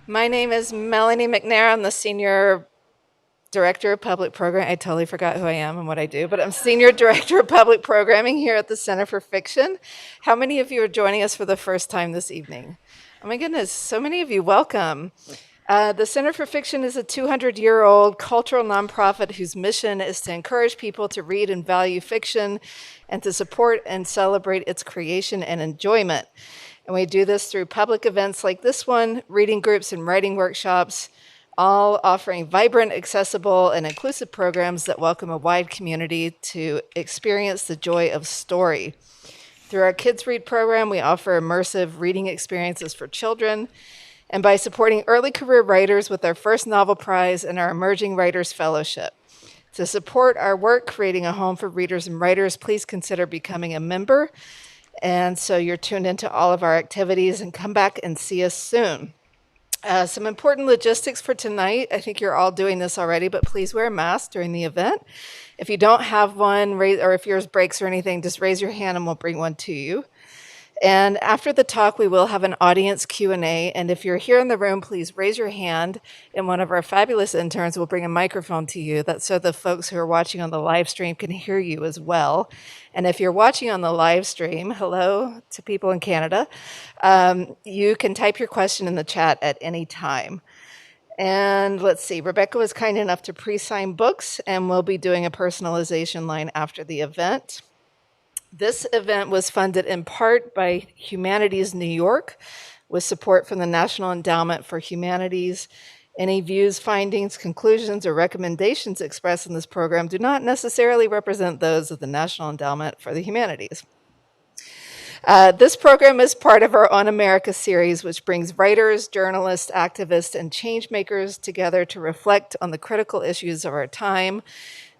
My name is Melanie McNair. I'm the Senior Director of Public Programming. I totally forgot who I am and what I do, but I'm Senior Director of Public Programming here at the Center for Fiction. How many of you are joining us for the first time this evening? Oh my goodness, so many of you. Welcome. The Center for Fiction is a 200-year-old cultural nonprofit whose mission is to encourage people to read and value fiction and to support and celebrate its creation and enjoyment. And we do this through public events like this one, reading groups and writing workshops, all offering vibrant, accessible, and inclusive programs that welcome a wide community to experience the joy of story. Through our Kids Read program, we offer immersive reading experiences for children. And by supporting early career writers with our first novel prize and our Emerging Writers Fellowship. To support our work creating a home for readers and writers, please consider becoming a member. And so you're tuned into all of our activities, and come back and see us soon. Some important logistics for tonight. I think you're all doing this already, but please wear a mask during the event. If you don't have one, or if yours breaks or anything, just raise your hand and we'll bring one to you. And after the talk, we will have an audience Q&A. And if you're here in the room, please raise your hand, and one of our fabulous interns will bring a microphone to you. That's so the folks who are watching on the live stream can hear you as well. And if you're watching on the live stream, hello to people in Canada, you can type your question in the chat at any time. And let's see, Rebecca was kind enough to pre-sign books, and we'll be doing a personalization line after the event. This event was funded in part by Humanities New York with support from the National Endowment for Humanities. Any views, findings, conclusions, or recommendations expressed in this program do not necessarily represent those of the National Endowment for the Humanities. This program is part of our On America series, which brings writers, journalists, activists, and change makers together to reflect on the critical issues of our time.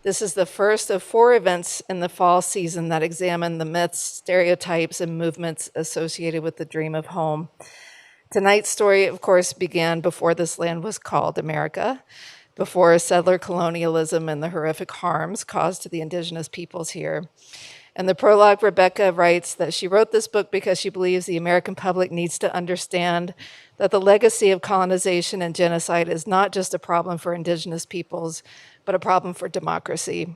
This is the first of 4 events in the fall season that examine the myths, stereotypes, and movements associated with the dream of home. Tonight's story, of course, began before this land was called America, before settler colonialism and the horrific harms caused to the indigenous peoples here. In the prologue, Rebecca writes that she wrote this book because she believes the American public needs to understand that the legacy of colonization and genocide is not just a problem for indigenous peoples, but a problem for democracy.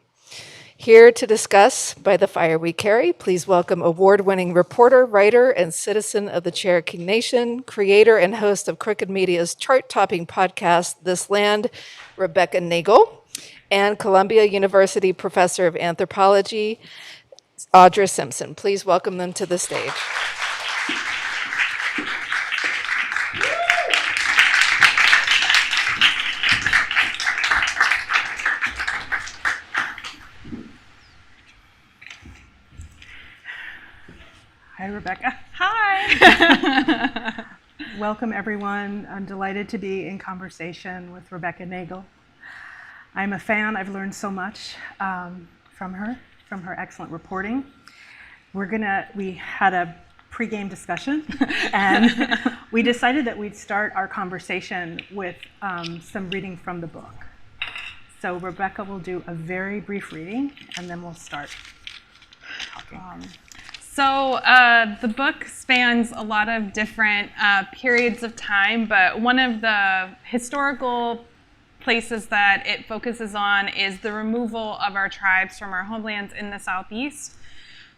Here to discuss By the Fire We Carry, please welcome award-winning reporter, writer, and citizen of the Cherokee Nation, creator and host of Crooked Media's chart-topping podcast, This Land, Rebecca Nagle, and Columbia University professor of anthropology, Audra Simpson. Please welcome them to the stage. Hi, Rebecca. Hi. Welcome, everyone. I'm delighted to be in conversation with Rebecca Nagle. I'm a fan. I've learned so much from her excellent reporting. We had a pre-game discussion, and we decided that we'd start our conversation with some reading from the book. So Rebecca will do a very brief reading, and then we'll start talking. So the book spans a lot of different periods of time, but one of the historical places that it focuses on is the removal of our tribes from our homelands in the Southeast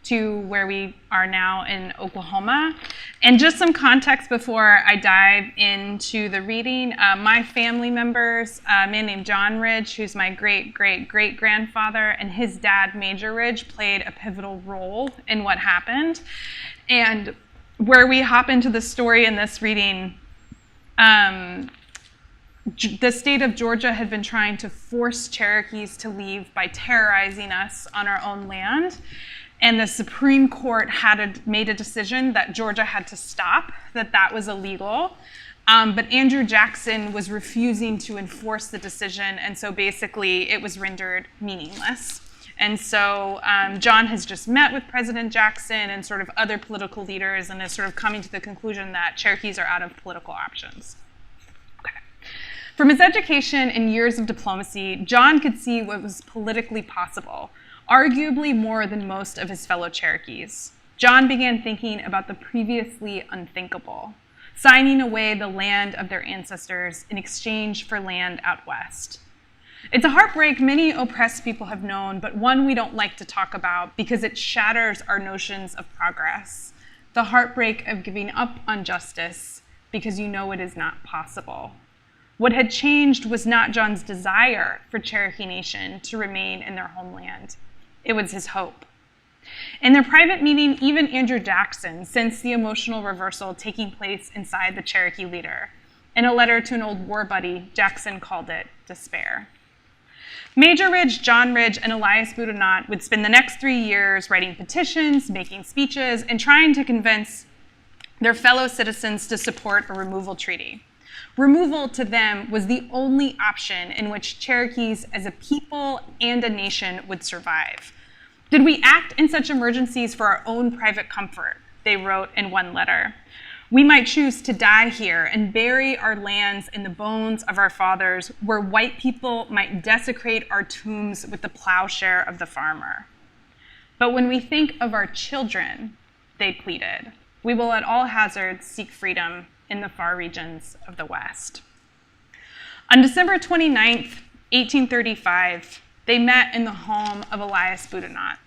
to where we are now in Oklahoma. And just some context before I dive into the reading. My family members, a man named John Ridge, who's my great-great-great-grandfather, and his dad, Major Ridge, played a pivotal role in what happened. And where we hop into the story in this reading, the state of Georgia had been trying to force Cherokees to leave by terrorizing us on our own land. And the Supreme Court had made a decision that Georgia had to stop, that was illegal. But Andrew Jackson was refusing to enforce the decision, and so basically it was rendered meaningless. And so John has just met with President Jackson and sort of other political leaders and is sort of coming to the conclusion that Cherokees are out of political options. Okay. From his education and years of diplomacy, John could see what was politically possible, arguably more than most of his fellow Cherokees. John began thinking about the previously unthinkable. signing away the land of their ancestors in exchange for land out west. It's a heartbreak many oppressed people have known, but one we don't like to talk about because it shatters our notions of progress. The heartbreak of giving up on justice because you know it is not possible. What had changed was not John's desire for Cherokee Nation to remain in their homeland. It was his hope. In their private meeting, even Andrew Jackson sensed the emotional reversal taking place inside the Cherokee leader. In a letter to an old war buddy, Jackson called it despair. Major Ridge, John Ridge, and Elias Boudinot would spend the next 3 years writing petitions, making speeches, and trying to convince their fellow citizens to support a removal treaty. Removal to them was the only option in which Cherokees as a people and a nation would survive. Did we act in such emergencies for our own private comfort? They wrote in one letter. We might choose to die here and bury our lands in the bones of our fathers, where white people might desecrate our tombs with the plowshare of the farmer. But when we think of our children, they pleaded, we will at all hazards seek freedom in the far regions of the West. On December 29th, 1835, they met in the home of Elias Boudinot.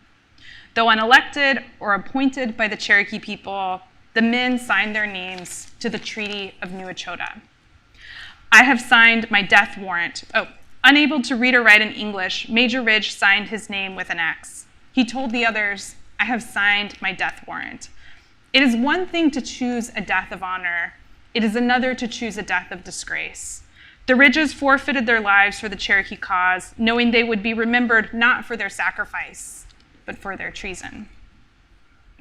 Though unelected or appointed by the Cherokee people, the men signed their names to the Treaty of New Echota. I have signed my death warrant. Unable to read or write in English, Major Ridge signed his name with an X. He told the others, I have signed my death warrant. It is one thing to choose a death of honor. It is another to choose a death of disgrace. The Ridges forfeited their lives for the Cherokee cause, knowing they would be remembered not for their sacrifice, but for their treason.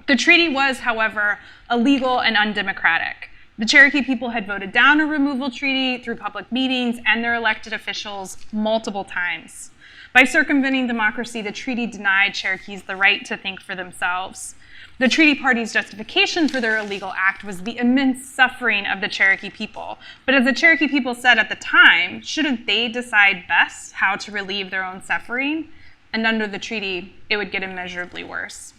The treaty was, however, illegal and undemocratic. The Cherokee people had voted down a removal treaty through public meetings and their elected officials multiple times. By circumventing democracy, the treaty denied Cherokees the right to think for themselves. The treaty party's justification for their illegal act was the immense suffering of the Cherokee people. But as the Cherokee people said at the time, shouldn't they decide best how to relieve their own suffering? And under the treaty, it would get immeasurably worse.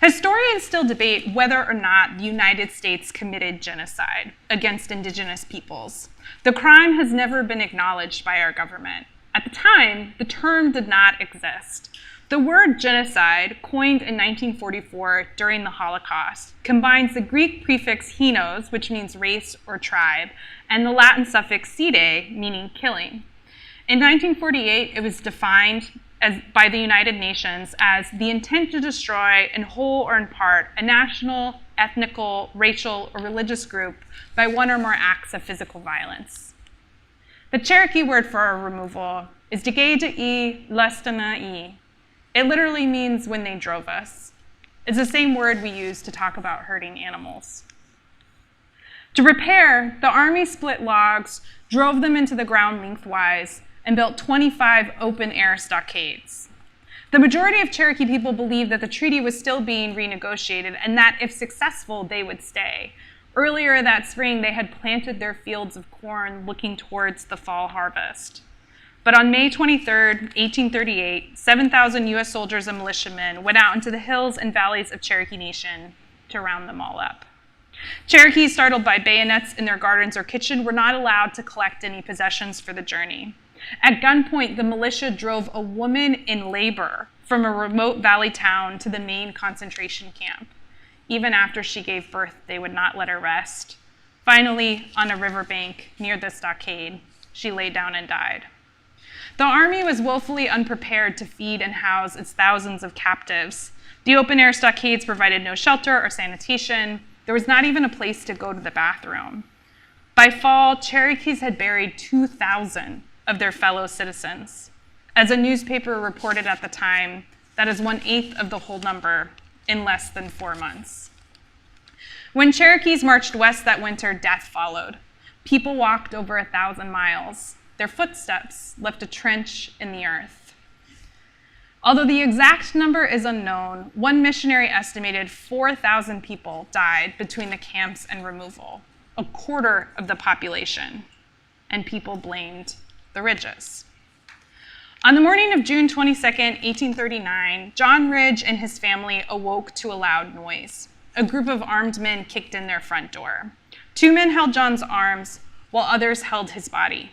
Historians still debate whether or not the United States committed genocide against indigenous peoples. The crime has never been acknowledged by our government. At the time, the term did not exist. The word genocide, coined in 1944 during the Holocaust, combines the Greek prefix henos, which means race or tribe, and the Latin suffix sede, meaning killing. In 1948, it was defined by the United Nations as the intent to destroy, in whole or in part, a national, ethnical, racial, or religious group by one or more acts of physical violence. The Cherokee word for our removal is Degei Lestana. It literally means when they drove us. It's the same word we use to talk about herding animals. To repair, the Army split logs, drove them into the ground lengthwise, and built 25 open-air stockades. The majority of Cherokee people believed that the treaty was still being renegotiated and that if successful, they would stay. Earlier that spring, they had planted their fields of corn looking towards the fall harvest. But on May 23, 1838, 7,000 US soldiers and militiamen went out into the hills and valleys of Cherokee Nation to round them all up. Cherokees, startled by bayonets in their gardens or kitchen, were not allowed to collect any possessions for the journey. At gunpoint, the militia drove a woman in labor from a remote valley town to the main concentration camp. Even after she gave birth, they would not let her rest. Finally, on a riverbank near the stockade, she lay down and died. The Army was woefully unprepared to feed and house its thousands of captives. The open-air stockades provided no shelter or sanitation. There was not even a place to go to the bathroom. By fall, Cherokees had buried 2,000 of their fellow citizens. As a newspaper reported at the time, that is 1/8 of the whole number in less than 4 months. When Cherokees marched west that winter, death followed. People walked over 1,000 miles. Their footsteps left a trench in the earth. Although the exact number is unknown, one missionary estimated 4,000 people died between the camps and removal, a quarter of the population, and people blamed the Ridges. On the morning of June 22nd, 1839, John Ridge and his family awoke to a loud noise. A group of armed men kicked in their front door. 2 men held John's arms, while others held his body.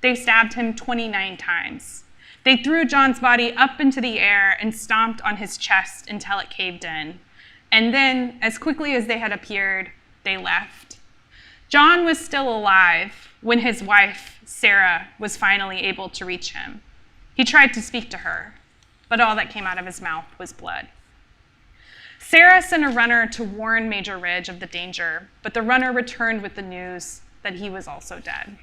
They stabbed him 29 times. They threw John's body up into the air and stomped on his chest until it caved in. And then, as quickly as they had appeared, they left. John was still alive when his wife, Sarah, was finally able to reach him. He tried to speak to her, but all that came out of his mouth was blood. Sarah sent a runner to warn Major Ridge of the danger, but the runner returned with the news that he was also dead.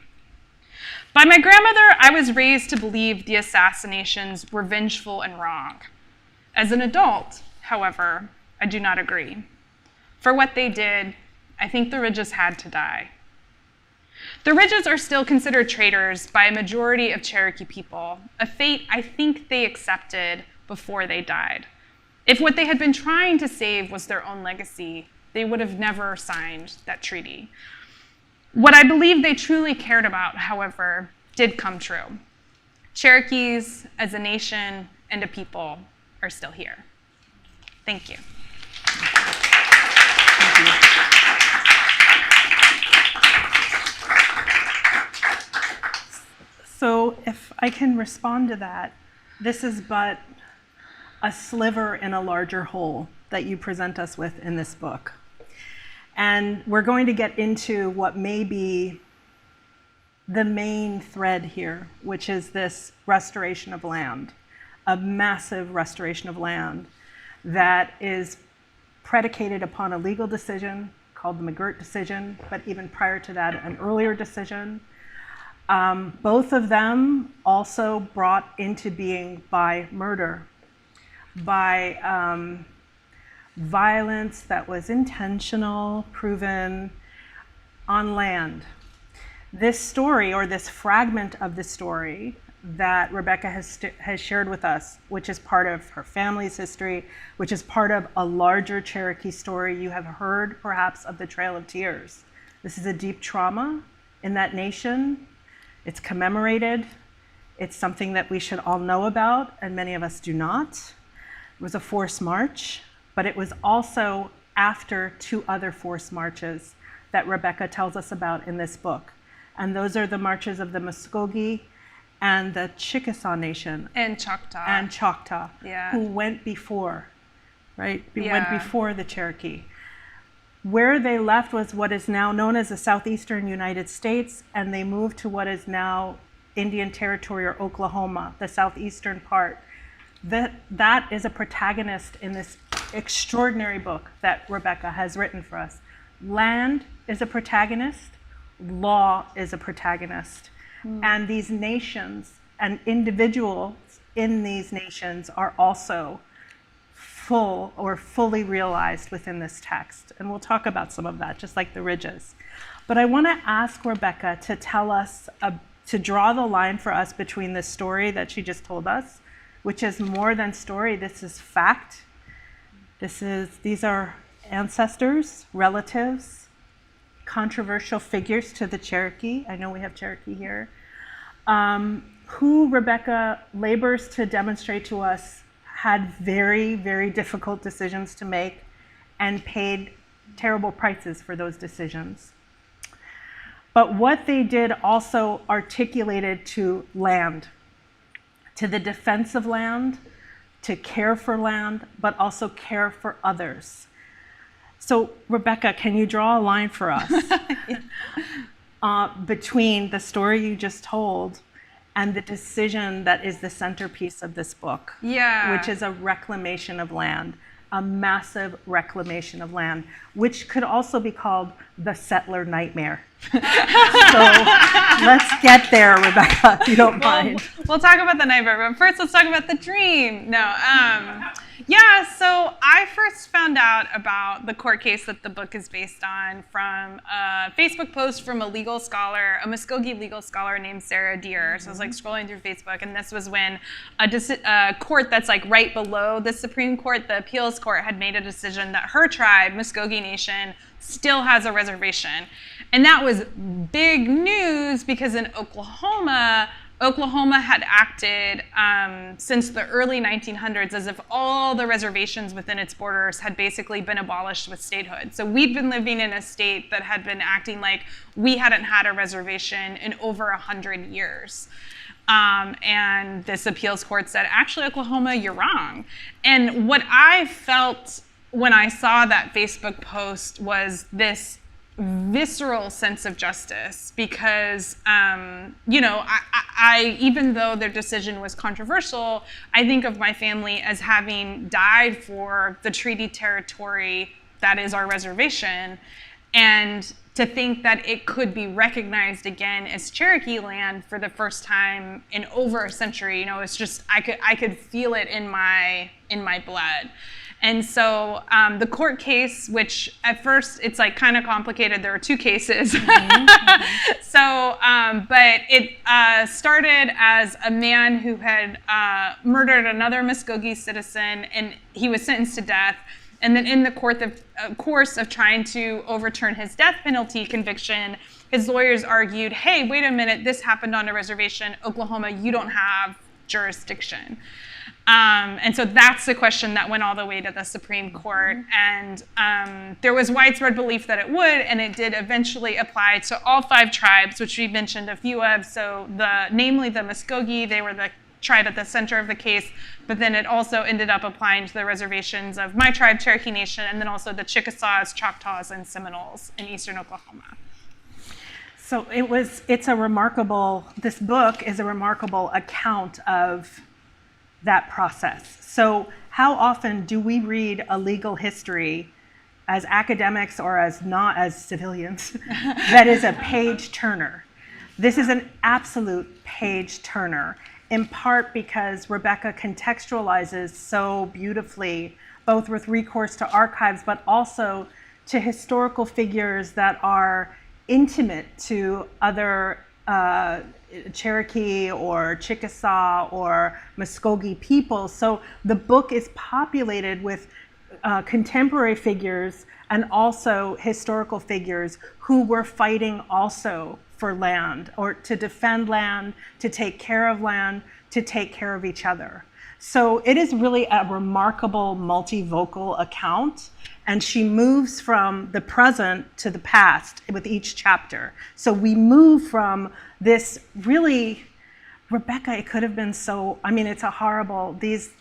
By my grandmother, I was raised to believe the assassinations were vengeful and wrong. As an adult, however, I do not agree. For what they did, I think the Ridges had to die. The Ridges are still considered traitors by a majority of Cherokee people, a fate I think they accepted before they died. If what they had been trying to save was their own legacy, they would have never signed that treaty. What I believe they truly cared about, however, did come true. Cherokees, as a nation and a people, are still here. Thank you. So if I can respond to that, this is but a sliver in a larger whole that you present us with in this book. And we're going to get into what may be the main thread here, which is this restoration of land, a massive restoration of land that is predicated upon a legal decision called the McGirt decision, but even prior to that, an earlier decision. Both of them also brought into being by murder, by violence that was intentional, proven on land. This story, or this fragment of the story that Rebecca has shared with us, which is part of her family's history, which is part of a larger Cherokee story. You have heard perhaps of the Trail of Tears. This is a deep trauma in that nation. It's commemorated. It's something that we should all know about, and many of us do not. It was a forced march, but it was also after 2 other forced marches that Rebecca tells us about in this book. And those are the marches of the Muskogee and the Chickasaw Nation. And Choctaw. Yeah. Who went before, right? Yeah. Went before the Cherokee. Where they left was what is now known as the southeastern United States, and they moved to what is now Indian Territory or Oklahoma, the southeastern part. That is a protagonist in this extraordinary book that Rebecca has written for us. Land is a protagonist, law is a protagonist. And these nations and individuals in these nations are also fully realized within this text. And we'll talk about some of that, just like the Ridges. But I want to ask Rebecca to tell us, to draw the line for us between the story that she just told us, which is more than story, this is fact. These are ancestors, relatives, controversial figures to the Cherokee. I know we have Cherokee here. Who Rebecca labors to demonstrate to us had very, very difficult decisions to make and paid terrible prices for those decisions. But what they did also articulated to land, to the defense of land, to care for land, but also care for others. So Rebecca, can you draw a line for us between the story you just told and the decision that is the centerpiece of this book, which is a reclamation of land, a massive reclamation of land, which could also be called the settler nightmare. So let's get there, Rebecca, if you don't mind. We'll talk about the nightmare, but first let's talk about the dream. So I first found out about the court case that the book is based on from a Facebook post from a legal scholar, a Muskogee legal scholar named Sarah Deer. So I was like scrolling through Facebook, and this was when a court that's like right below the Supreme Court, the appeals court, had made a decision that her tribe, Muskogee Nation, still has a reservation. And that was big news because in Oklahoma Oklahoma had acted since the early 1900s as if all the reservations within its borders had basically been abolished with statehood. So we'd been living in a state that had been acting like we hadn't had a reservation in over 100 years. And this appeals court said, actually, Oklahoma, you're wrong. And what I felt when I saw that Facebook post was this visceral sense of justice, because I even though their decision was controversial, I think of my family as having died for the treaty territory that is our reservation, and to think that it could be recognized again as Cherokee land for the first time in over a century, it's just I could feel it in my blood. And so the court case, which at first it's like kind of complicated, there are two cases. So, but it started as a man who had murdered another Muskogee citizen, and he was sentenced to death. And then in the course of trying to overturn his death penalty conviction, his lawyers argued, hey, wait a minute, this happened on a reservation. Oklahoma, you don't have jurisdiction. And so that's the question that went all the way to the Supreme Court. And there was widespread belief that it would, and it did eventually apply to all 5 tribes, which we mentioned a few of. So namely the Muskogee, they were the tribe at the center of the case, but then it also ended up applying to the reservations of my tribe, Cherokee Nation, and then also the Chickasaws, Choctaws, and Seminoles in eastern Oklahoma. So this book is a remarkable account of that process. So how often do we read a legal history as academics or not as civilians that is a page turner? This is an absolute page turner, in part because Rebecca contextualizes so beautifully, both with recourse to archives, but also to historical figures that are intimate to other Cherokee or Chickasaw or Muskogee people. So the book is populated with contemporary figures and also historical figures who were fighting also for land, or to defend land, to take care of land, to take care of each other. So it is really a remarkable multivocal account, and she moves from the present to the past with each chapter. So we move from this really, Rebecca, it could have been so, it's a horrible, these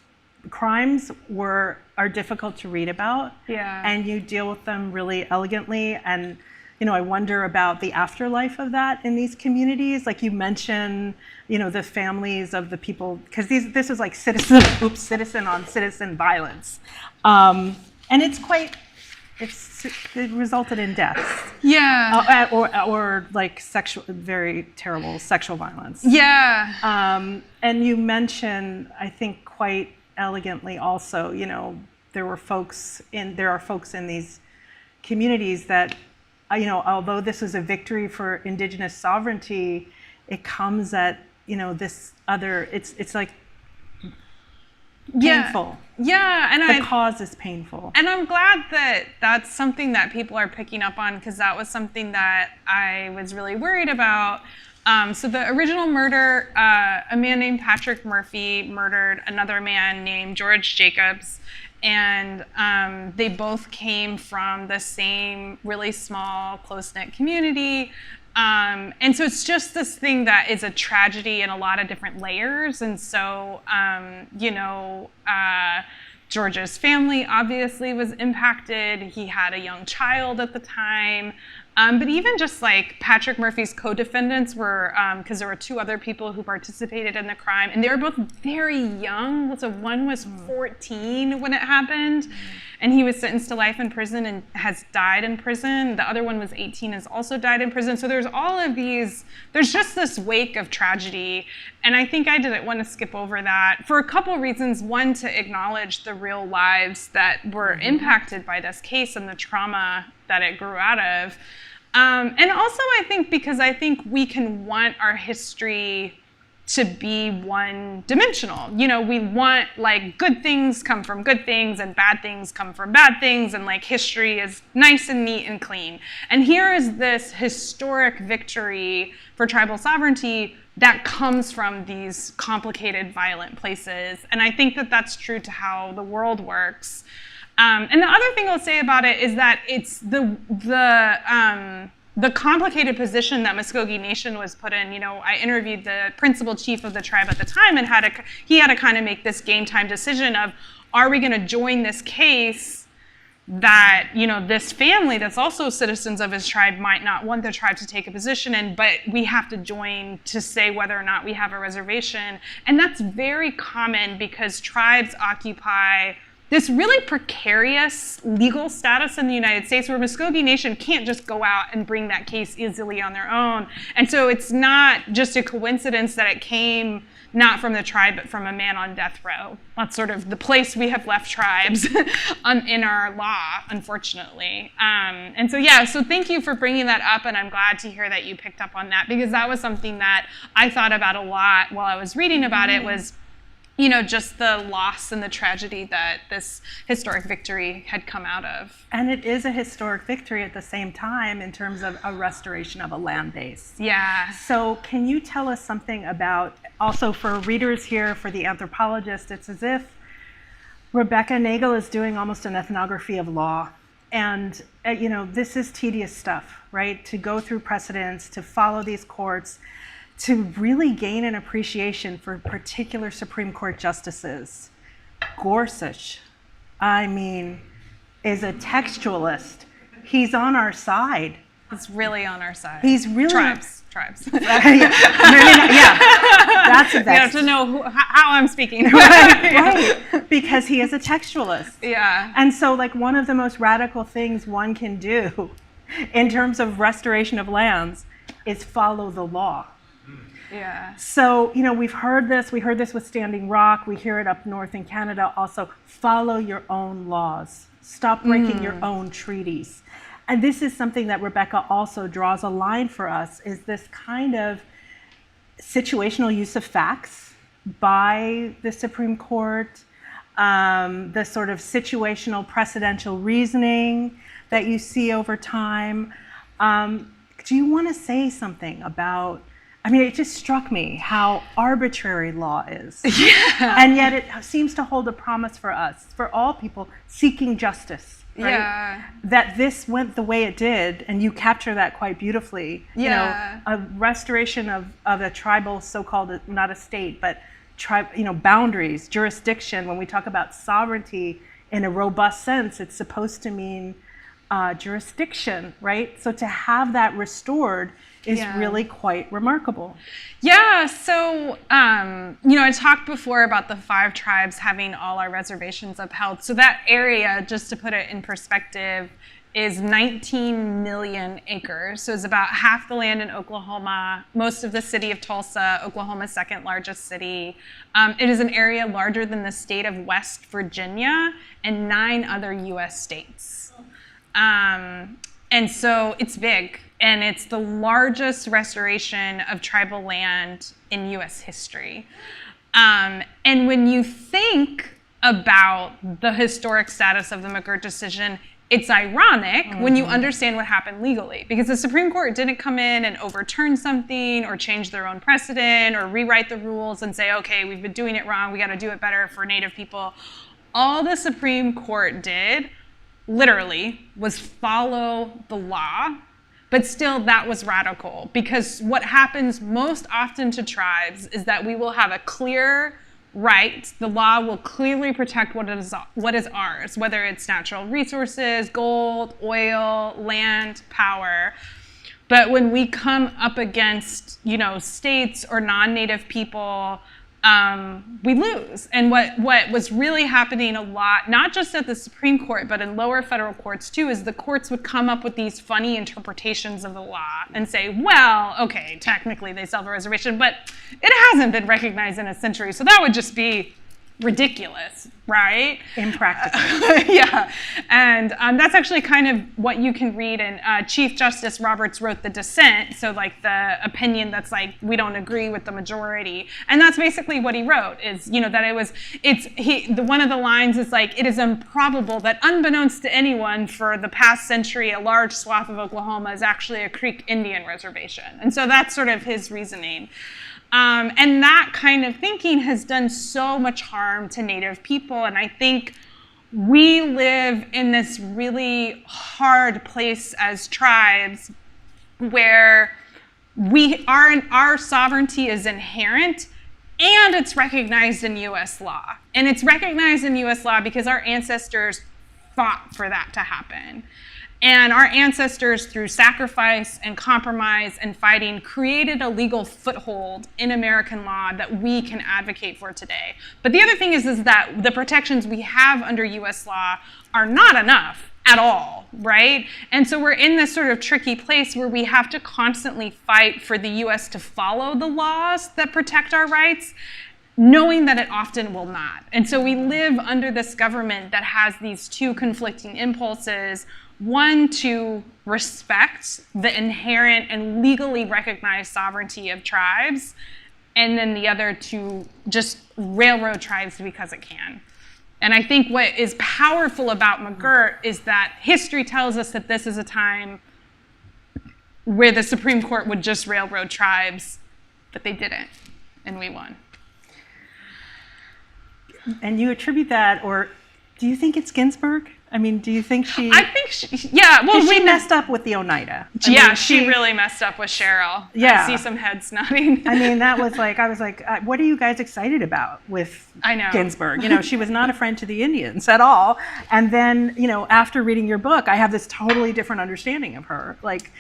crimes are difficult to read about, and you deal with them really elegantly. And I wonder about the afterlife of that in these communities. Like you mentioned, the families of the people, because this is like citizen on citizen violence, and it resulted in deaths. Yeah. Or like very terrible sexual violence. Yeah. And you mentioned, I think quite elegantly also, there are folks in these communities that, although this was a victory for Indigenous sovereignty, it comes at, this other, it's like painful. Yeah, and the cause is painful. And I'm glad that that's something that people are picking up on, because that was something that I was really worried about. So the original murder, a man named Patrick Murphy murdered another man named George Jacobs, and they both came from the same really small, close-knit community. And so it's just this thing that is a tragedy in a lot of different layers. And so, George's family obviously was impacted. He had a young child at the time. But even just like Patrick Murphy's co-defendants were, because there were 2 other people who participated in the crime, and they were both very young. So one was 14 when it happened, and he was sentenced to life in prison and has died in prison. The other one was 18, has also died in prison. So there's all of these, there's just this wake of tragedy. And I think I didn't want to skip over that for a couple reasons. One, to acknowledge the real lives that were impacted by this case and the trauma that it grew out of. And also I think because I think we can want our history to be one-dimensional. You know, we want, like, good things come from good things and bad things come from bad things, and, like, history is nice and neat and clean. And here is this historic victory for tribal sovereignty that comes from these complicated, violent places. And I think that that's true to how the world works. And the other thing I'll say about it is that it's the complicated position that Muskogee Nation was put in. You know, I interviewed the principal chief of the tribe at the time, and he had to kind of make this game time decision of, are we going to join this case that, you know, this family that's also citizens of his tribe might not want the tribe to take a position in, but we have to join to say whether or not we have a reservation. And that's very common because tribes occupy this really precarious legal status in the United States where Muskogee Nation can't just go out and bring that case easily on their own. And so it's not just a coincidence that it came not from the tribe, but from a man on death row. That's sort of the place we have left tribes in our law, unfortunately. And so, yeah, so thank you for bringing that up, and I'm glad to hear that you picked up on that, because that was something that I thought about a lot while I was reading about it, was, you know, just the loss and the tragedy that this historic victory had come out of. And it is a historic victory at the same time in terms of a restoration of a land base. Yeah. So can you tell us something about, also for readers here, for the anthropologist, it's as if Rebecca Nagle is doing almost an ethnography of law. And, you know, this is tedious stuff, right? To go through precedents, to follow these courts, to really gain an appreciation for particular Supreme Court justices. Gorsuch, I mean, is a textualist. He's on our side. He's really on our side. He's really tribes. Yeah, that's a You have to know how I'm speaking. right, because he is a textualist. Yeah. And so, like, one of the most radical things one can do in terms of restoration of lands is follow the law. Yeah. So, you know, we heard this with Standing Rock, we hear it up north in Canada also, follow your own laws. Stop breaking your own treaties. And this is something that Rebecca also draws a line for us, is this kind of situational use of facts by the Supreme Court, the sort of situational precedential reasoning that you see over time. Do you want to say something about, I mean, it just struck me how arbitrary law is. Yeah. And yet it seems to hold a promise for us, for all people seeking justice, right? Yeah. That this went the way it did, and you capture that quite beautifully. Yeah. You know, a restoration of a tribal, so-called, not a state, but boundaries, jurisdiction. When we talk about sovereignty in a robust sense, it's supposed to mean jurisdiction, right? So to have that restored is really quite remarkable. Yeah, so, you know, I talked before about the 5 tribes having all our reservations upheld. So that area, just to put it in perspective, is 19 million acres. So it's about half the land in Oklahoma, most of the city of Tulsa, Oklahoma's second largest city. It is an area larger than the state of West Virginia and 9 other US states. And so it's big. And it's the largest restoration of tribal land in US history. And when you think about the historic status of the McGirt decision, it's ironic when you understand what happened legally, because the Supreme Court didn't come in and overturn something or change their own precedent or rewrite the rules and say, okay, we've been doing it wrong, we got to do it better for Native people. All the Supreme Court did, literally, was follow the law. But still, that was radical, because what happens most often to tribes is that we will have a clear right. The law will clearly protect what is ours, whether it's natural resources, gold, oil, land, power. But when we come up against, you know, states or non-Native people, we lose. And what was really happening a lot, not just at the Supreme Court, but in lower federal courts too, is the courts would come up with these funny interpretations of the law and say, well, okay, technically they still have a reservation, but it hasn't been recognized in a century, so that would just be ridiculous, right? Impractical. Yeah, and that's actually kind of what you can read in Chief Justice Roberts wrote the dissent, so like the opinion that's like, we don't agree with the majority, and that's basically what he wrote, is, you know, that one of the lines is like, it is improbable that unbeknownst to anyone for the past century, a large swath of Oklahoma is actually a Creek Indian reservation, and so that's sort of his reasoning. And that kind of thinking has done so much harm to Native people. And I think we live in this really hard place as tribes where our sovereignty is inherent and it's recognized in U.S. law. And it's recognized in U.S. law because our ancestors fought for that to happen. And our ancestors, through sacrifice and compromise and fighting, created a legal foothold in American law that we can advocate for today. But the other thing is that the protections we have under US law are not enough at all, right? And so we're in this sort of tricky place where we have to constantly fight for the US to follow the laws that protect our rights, knowing that it often will not. And so we live under this government that has these two conflicting impulses. One, to respect the inherent and legally recognized sovereignty of tribes, and then the other to just railroad tribes because it can. And I think what is powerful about McGirt is that history tells us that this is a time where the Supreme Court would just railroad tribes, but they didn't, and we won. And you attribute that, or do you think it's Ginsburg? I mean, do you think she... I think she, yeah. Well, she messed up with the Oneida. She really messed up with Cheryl. Yeah. I see some heads nodding. I mean, that was like, I was like, what are you guys excited about with Ginsburg? You know, she was not a friend to the Indians at all. And then, you know, after reading your book, I have this totally different understanding of her. Like,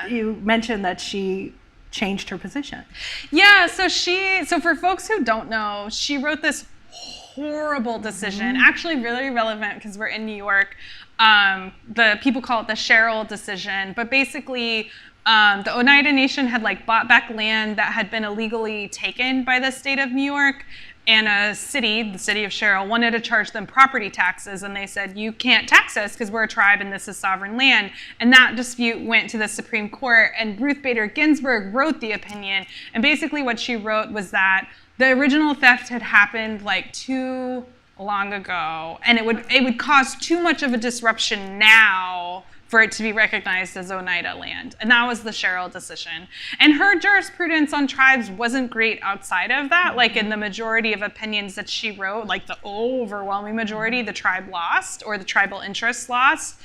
you mentioned that she changed her position. Yeah, so for folks who don't know, she wrote this horrible decision, actually really relevant because we're in New York. The people call it the Cheryl decision, but basically the Oneida Nation had like bought back land that had been illegally taken by the state of New York, and the city of Cheryl, wanted to charge them property taxes, and they said, you can't tax us because we're a tribe and this is sovereign land. And that dispute went to the Supreme Court, and Ruth Bader Ginsburg wrote the opinion, and basically what she wrote was that the original theft had happened like too long ago, and it would cause too much of a disruption now for it to be recognized as Oneida land. And that was the Cheryl decision. And her jurisprudence on tribes wasn't great outside of that. Like in the majority of opinions that she wrote, like the overwhelming majority, the tribe lost, or the tribal interests lost.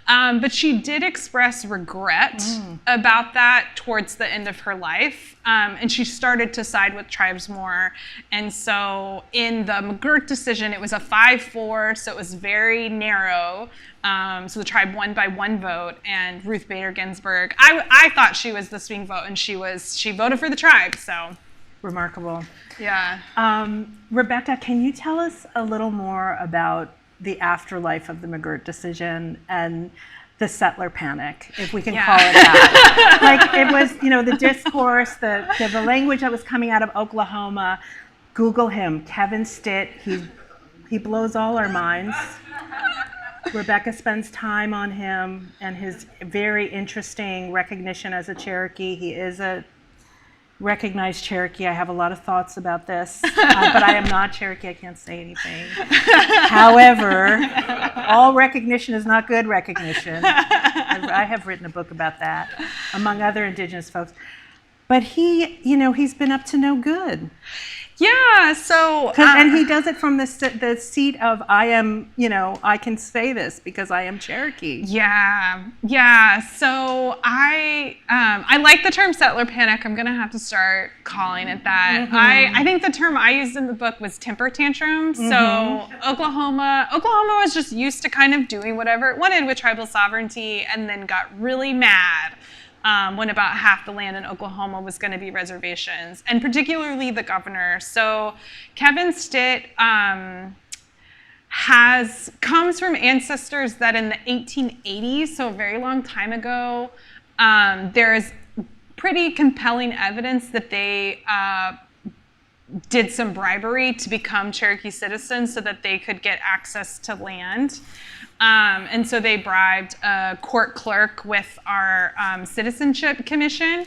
But she did express regret about that towards the end of her life. And she started to side with tribes more. And so in the McGirt decision, it was a 5-4, so it was very narrow. So the tribe won by 1 vote, and Ruth Bader Ginsburg, I thought she was the swing vote, and she voted for the tribe, so. Remarkable. Yeah. Rebecca, can you tell us a little more about the afterlife of the McGirt decision and the settler panic, if we can call it that? Like, it was, you know, the discourse, the language that was coming out of Oklahoma. Google him, Kevin Stitt. He blows all our minds. Rebecca spends time on him and his very interesting recognition as a Cherokee. He is a recognized Cherokee. I have a lot of thoughts about this, but I am not Cherokee. I can't say anything. However, all recognition is not good recognition. I have written a book about that, among other Indigenous folks. But he, you know, he's been up to no good. Yeah, so... and he does it from the seat of, I am, you know, I can say this because I am Cherokee. Yeah. So I like the term settler panic. I'm going to have to start calling it that. I think the term I used in the book was temper tantrum. So Oklahoma was just used to kind of doing whatever it wanted with tribal sovereignty, and then got really mad when about half the land in Oklahoma was going to be reservations, and particularly the governor. So Kevin Stitt comes from ancestors that in the 1880s, so a very long time ago, there is pretty compelling evidence that they did some bribery to become Cherokee citizens so that they could get access to land. And so they bribed a court clerk with our citizenship commission.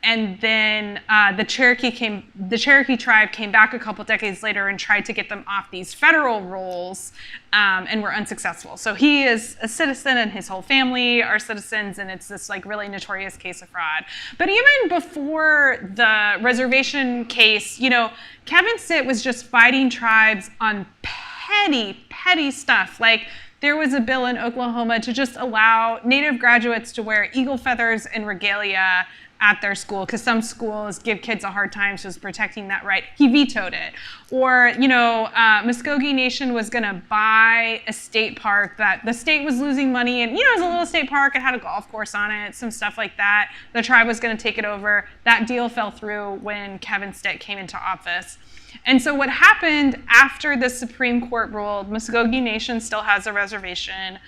And then the Cherokee tribe came back a couple decades later and tried to get them off these federal rolls, and were unsuccessful. So he is a citizen and his whole family are citizens, and it's this like really notorious case of fraud. But even before the reservation case, you know, Kevin Stitt was just fighting tribes on petty stuff. Like, there was a bill in Oklahoma to just allow Native graduates to wear eagle feathers and regalia at their school, because some schools give kids a hard time, so it's protecting that right. He vetoed it. Or, you know, Muskogee Nation was going to buy a state park that the state was losing money in. You know, it was a little state park. It had a golf course on it, some stuff like that. The tribe was going to take it over. That deal fell through when Kevin Stitt came into office. And so what happened after the Supreme Court ruled Muskogee Nation still has a reservation,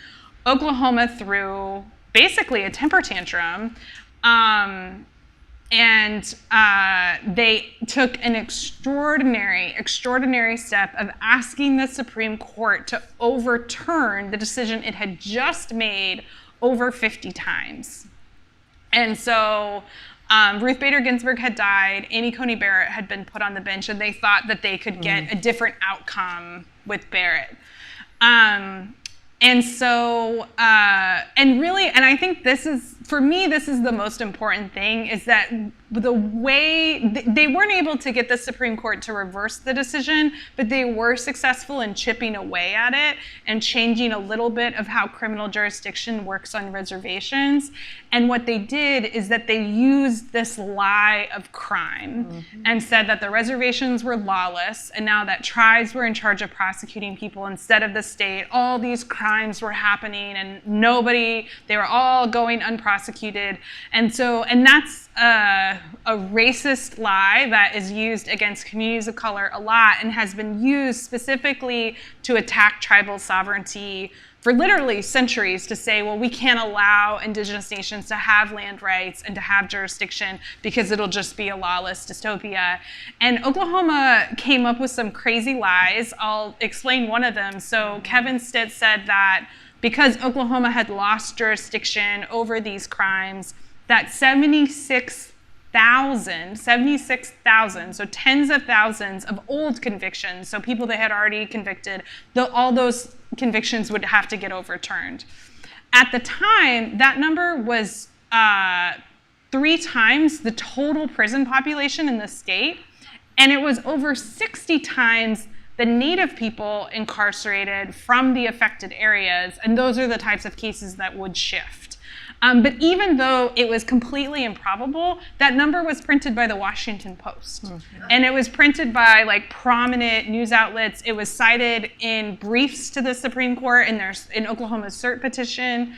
Oklahoma threw basically a temper tantrum. They took an extraordinary step of asking the Supreme Court to overturn the decision it had just made over 50 times. And so Ruth Bader Ginsburg had died, Amy Coney Barrett had been put on the bench, and they thought that they could get a different outcome with Barrett. And I think this is, for me, this is the most important thing, is that the way, they weren't able to get the Supreme Court to reverse the decision, but they were successful in chipping away at it and changing a little bit of how criminal jurisdiction works on reservations. And what they did is that they used this lie of crime and said that the reservations were lawless, and now that tribes were in charge of prosecuting people instead of the state, all these crimes were happening and they were all going unprosecuted. And that's a racist lie that is used against communities of color a lot and has been used specifically to attack tribal sovereignty for literally centuries, to say, well, we can't allow indigenous nations to have land rights and to have jurisdiction because it'll just be a lawless dystopia. And Oklahoma came up with some crazy lies. I'll explain one of them. So Kevin Stitt said that because Oklahoma had lost jurisdiction over these crimes, that 76,000, so tens of thousands of old convictions, so people they had already convicted, all those convictions would have to get overturned. At the time, that number was 3 times the total prison population in the state, and it was over 60 times the Native people incarcerated from the affected areas, and those are the types of cases that would shift. But even though it was completely improbable, that number was printed by the Washington Post. And it was printed by like prominent news outlets. It was cited in briefs to the Supreme Court in Oklahoma's cert petition.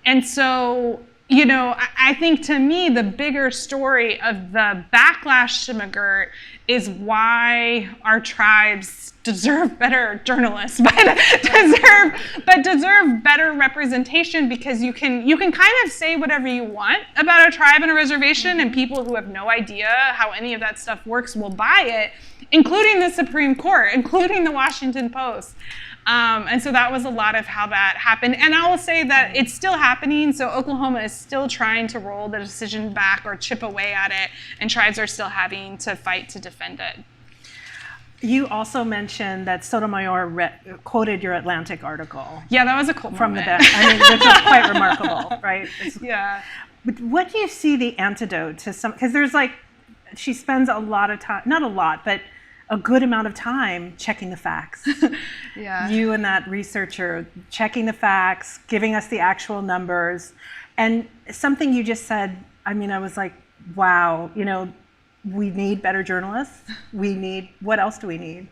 And so, you know, I think to me, the bigger story of the backlash to McGirt is why our tribes deserve better journalists, but deserve better representation, because you can kind of say whatever you want about a tribe and a reservation, and people who have no idea how any of that stuff works will buy it, including the Supreme Court, including the Washington Post. And so that was a lot of how that happened. And I will say that it's still happening. So Oklahoma is still trying to roll the decision back or chip away at it, and tribes are still having to fight to defend it. You also mentioned that Sotomayor quoted your Atlantic article. Yeah, that was a cool from moment. the bench. I mean, which is quite remarkable, right? Yeah. But what do you see the antidote to some? Because there's like, she spends a lot of time, not a lot, but a good amount of time checking the facts. Yeah. You and that researcher checking the facts, giving us the actual numbers, and something you just said. I mean, I was like, wow, you know. We need better journalists. What else do we need?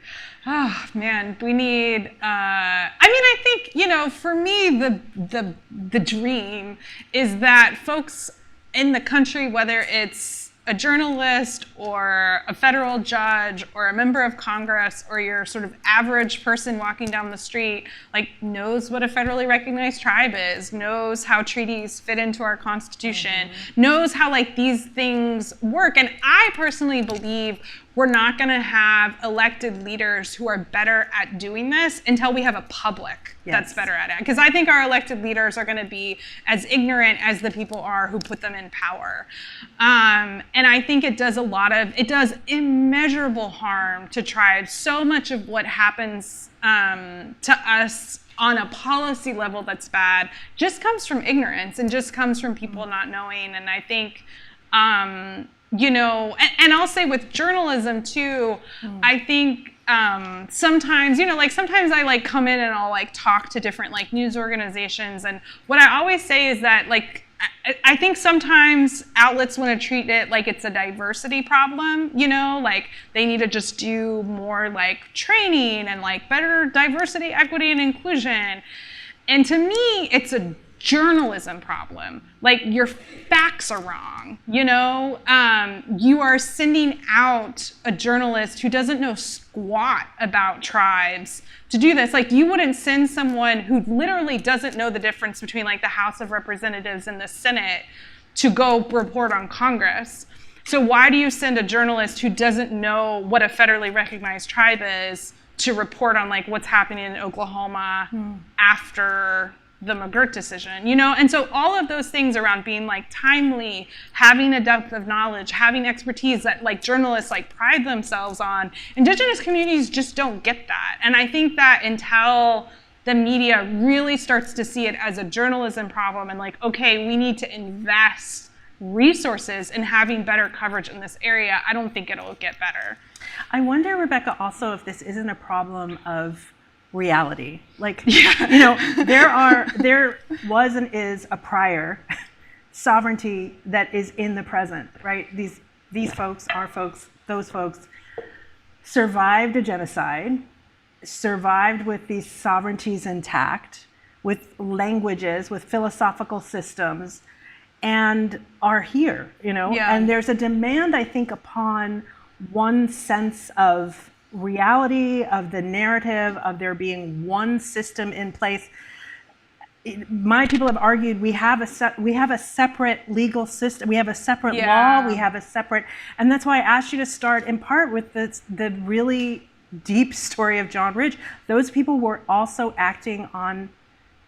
Oh man, we need, I think, you know, for me, the dream is that folks in the country, whether it's a journalist or a federal judge or a member of Congress or your sort of average person walking down the street, like, knows what a federally recognized tribe is, knows how treaties fit into our Constitution, knows how like these things work. And I personally believe we're not going to have elected leaders who are better at doing this until we have a public that's better at it. Because I think our elected leaders are going to be as ignorant as the people are who put them in power. And I think it does immeasurable harm to tribes. So much of what happens to us on a policy level that's bad just comes from ignorance and just comes from people not knowing. And I think, you know, and I'll say with journalism too, I think sometimes, you know, like sometimes I like come in and I'll like talk to different like news organizations, and what I always say is that like I think sometimes outlets want to treat it like it's a diversity problem, you know, like they need to just do more like training and like better diversity, equity, and inclusion. And to me, it's a journalism problem. Like your facts are wrong, you know? You are sending out a journalist who doesn't know squat about tribes to do this. Like you wouldn't send someone who literally doesn't know the difference between like the House of Representatives and the Senate to go report on Congress. So why do you send a journalist who doesn't know what a federally recognized tribe is to report on like what's happening in Oklahoma after the McGirt decision, you know? And so all of those things around being like timely, having a depth of knowledge, having expertise that like journalists like pride themselves on, Indigenous communities just don't get that. And I think that until the media really starts to see it as a journalism problem and like, okay, we need to invest resources in having better coverage in this area, I don't think it'll get better. I wonder, Rebecca, also if this isn't a problem of reality. Like, you know, there was and is a prior sovereignty that is in the present, right? These folks, our folks, those folks survived a genocide, survived with these sovereignties intact, with languages, with philosophical systems, and are here, you know? Yeah. And there's a demand, I think, upon one sense of reality, of the narrative, of there being one system in place. My people have argued we have a separate legal system, we have a separate law, we have a separate, and that's why I asked you to start in part with the really deep story of John Ridge. Those people were also acting on,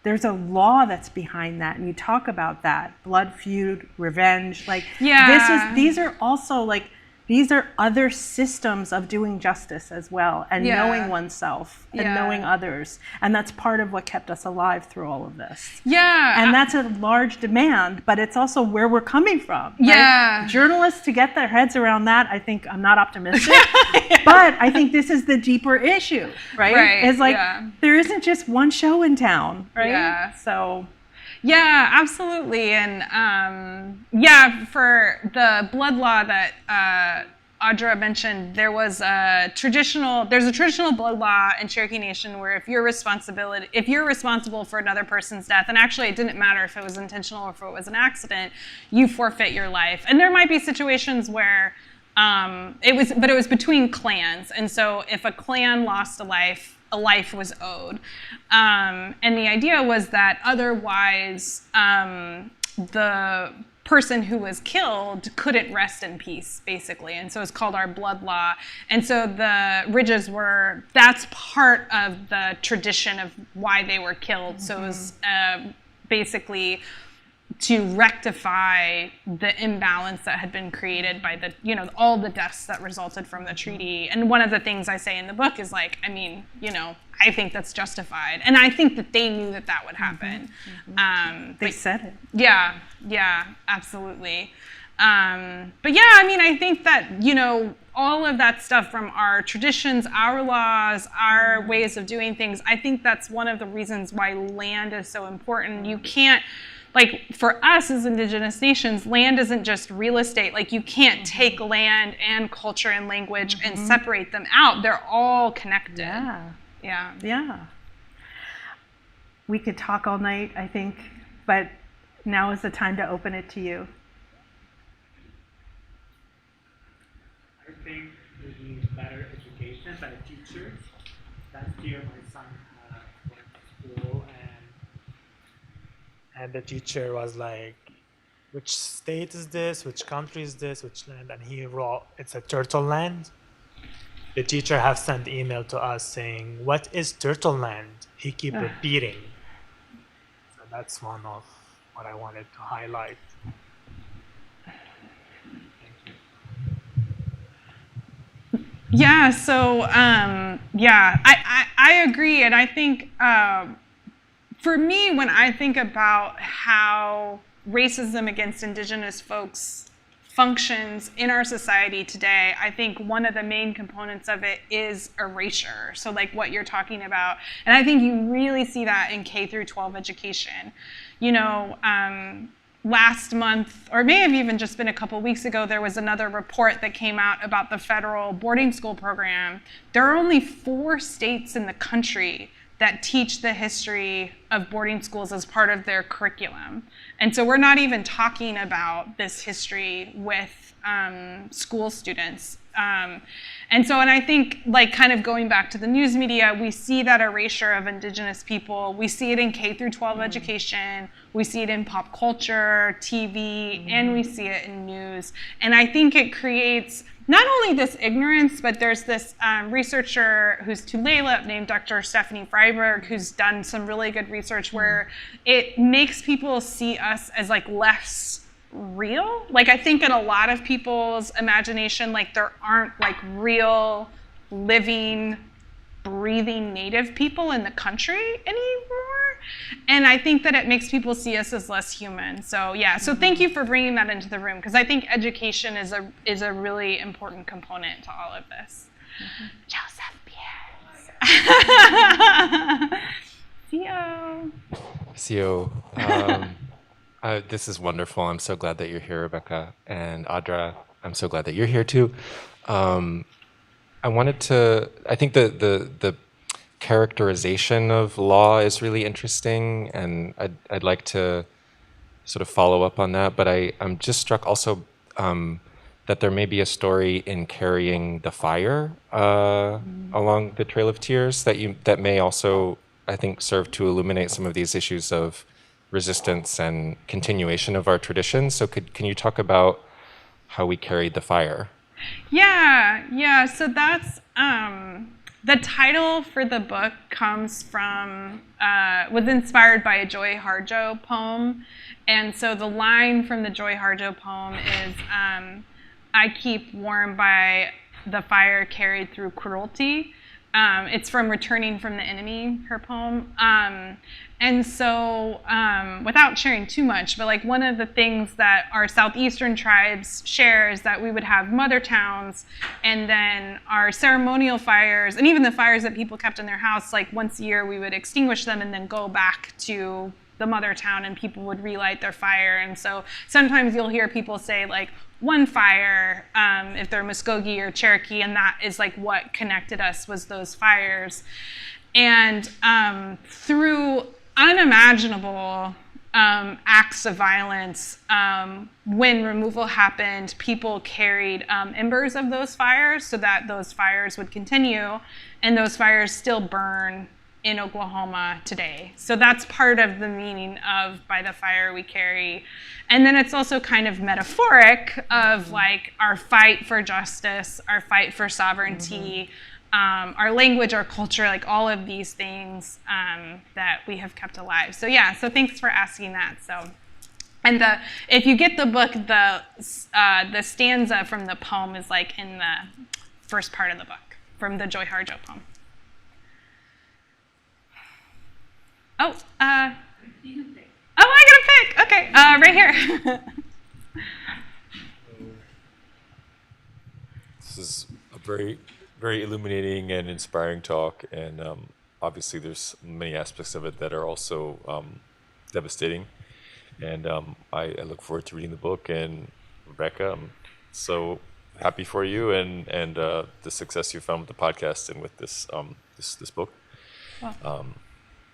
there's a law that's behind that, and you talk about that, blood feud, revenge, like these are also like, these are other systems of doing justice as well, and knowing oneself and knowing others. And that's part of what kept us alive through all of this. Yeah. And that's a large demand, but it's also where we're coming from. Right? Yeah. Journalists, to get their heads around that, I think, I'm not optimistic, but I think this is the deeper issue, right? It's like, there isn't just one show in town, right? Yeah. So. Yeah, absolutely. And for the blood law that Audra mentioned, there's a traditional blood law in Cherokee Nation where if you're responsible for another person's death, and actually it didn't matter if it was intentional or if it was an accident, you forfeit your life. And there might be situations where it was between clans. And so if a clan lost a life was owed. And the idea was that otherwise the person who was killed couldn't rest in peace, basically. And so it's called our blood law. And so the Ridges that's part of the tradition of why they were killed. So it was basically to rectify the imbalance that had been created by all the deaths that resulted from the treaty. And one of the things I say in the book is like, I mean, I think that's justified. And I think that they knew that would happen. They said it. Yeah, absolutely. But yeah, I mean, I think that, all of that stuff from our traditions, our laws, our ways of doing things, I think that's one of the reasons why land is so important. You can't, like, for us as Indigenous nations, land isn't just real estate. Like, you can't take land and culture and language and separate them out. They're all connected. Yeah. We could talk all night, I think, but now is the time to open it to you. I think we need better education by teachers. Last year, my son went to school, and the teacher was like, which state is this? Which country is this? Which land? And he wrote, it's a turtle land. the teacher have sent email to us saying, "What is Turtle Land?" He keep repeating. So that's one of what I wanted to highlight. Yeah, so I agree. And I think for me, when I think about how racism against Indigenous folks functions in our society today, I think one of the main components of it is erasure. So like what you're talking about. And I think you really see that in K through 12 education. You know, last month, or may have even just been a couple weeks ago, there was another report that came out about the federal boarding school program. There are only 4 states in the country that teach the history of boarding schools as part of their curriculum. And so we're not even talking about this history with school students. And I think, like, kind of going back to the news media, we see that erasure of Indigenous people. We see it in K through 12 education. We see it in pop culture, TV, and we see it in news. And I think it creates not only this ignorance, but there's this researcher who's Tulalip named Dr. Stephanie Freiberg, who's done some really good research where it makes people see us as like less real. Like I think in a lot of people's imagination, like there aren't like real, living, breathing Native people in the country anymore. And I think that it makes people see us as less human. So yeah, so thank you for bringing that into the room, because I think education is a really important component to all of this. Joseph Pierce. CO. This is wonderful. I'm so glad that you're here, Rebecca. And Audra, I'm so glad that you're here too. I think the characterization of law is really interesting, and I'd like to sort of follow up on that, but I'm just struck also that there may be a story in carrying the fire along the Trail of Tears that may also, I think, serve to illuminate some of these issues of resistance and continuation of our traditions. So can you talk about how we carried the fire? Yeah. So that's the title for the book comes from was inspired by a Joy Harjo poem, and so the line from the Joy Harjo poem is "I keep warm by the fire carried through cruelty." It's from Returning from the Enemy, her poem. And so, without sharing too much, but like one of the things that our southeastern tribes share is that we would have mother towns, and then our ceremonial fires, and even the fires that people kept in their house, like once a year we would extinguish them and then go back to the mother town and people would relight their fire. And so sometimes you'll hear people say like one fire, if they're Muskogee or Cherokee, and that is like what connected us was those fires. And through unimaginable acts of violence, when removal happened, people carried embers of those fires so that those fires would continue, and those fires still burn in Oklahoma today. So that's part of the meaning of by the fire we carry. And then it's also kind of metaphoric of like our fight for justice, our fight for sovereignty, our language, our culture, like all of these things that we have kept alive. So yeah, so thanks for asking that. So, and if you get the book, the stanza from the poem is like in the first part of the book from the Joy Harjo poem. Oh, I got a pick. Okay, right here. This is a very, very illuminating and inspiring talk, and obviously there's many aspects of it that are also devastating. And I look forward to reading the book. And Rebecca, I'm so happy for you and the success you found with the podcast and with this this book. Wow.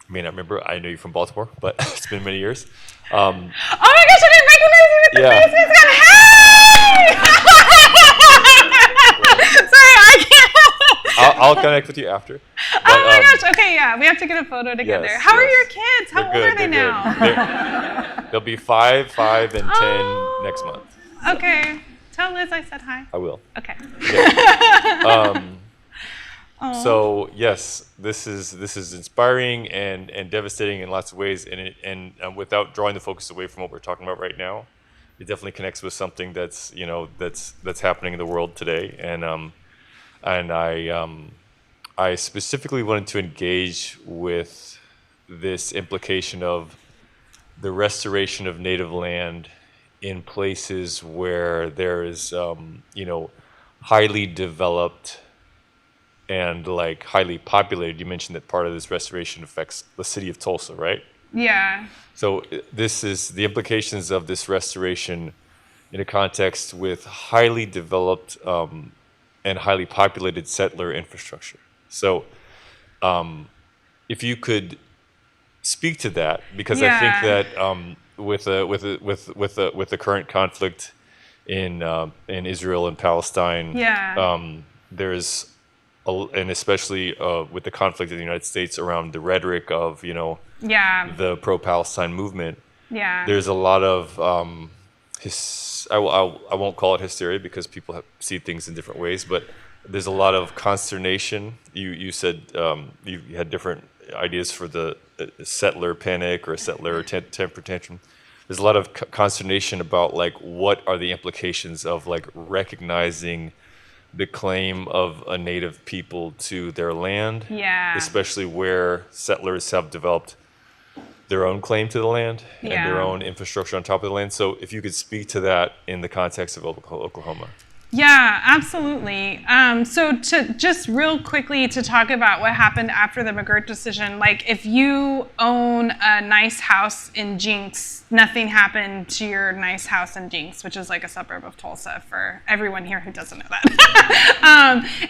I may not remember. I know you're from Baltimore, but it's been many years. Oh my gosh, I didn't recognize you with the face. Hey! Sorry, I can't. I'll connect with you after. But, oh my gosh. Okay, yeah, we have to get a photo together. Yes, How are your kids? How old are they They're now? They'll be 5, 5, and 10 next month. Okay. Tell Liz I said hi. I will. Okay. Yeah. So yes, this is inspiring and devastating in lots of ways, without drawing the focus away from what we're talking about right now, it definitely connects with something that's that's happening in the world today, I specifically wanted to engage with this implication of the restoration of native land in places where there is highly developed and like highly populated. You mentioned that part of this restoration affects the city of Tulsa, right? Yeah. So this is the implications of this restoration in a context with highly developed and highly populated settler infrastructure. So if you could speak to that, because I think Yeah. that with the current conflict in Israel and Palestine, Yeah. there's and especially with the conflict in the United States around the rhetoric of Yeah. the pro-Palestine movement, Yeah. there's a lot of I won't call it hysteria because people see things in different ways, but there's a lot of consternation. You said you had different ideas for the settler panic or settler temper tantrum. There's a lot of consternation about like what are the implications of like recognizing the claim of a native people to their land, Yeah. especially where settlers have developed their own claim to the land and their Yeah. own infrastructure on top of the land. So if you could speak to that in the context of Oklahoma. Yeah, absolutely. So to just real quickly to talk about what happened after the McGirt decision, like if you own a nice house in Jinx, nothing happened to your nice house in Jinx, which is like a suburb of Tulsa for everyone here who doesn't know that.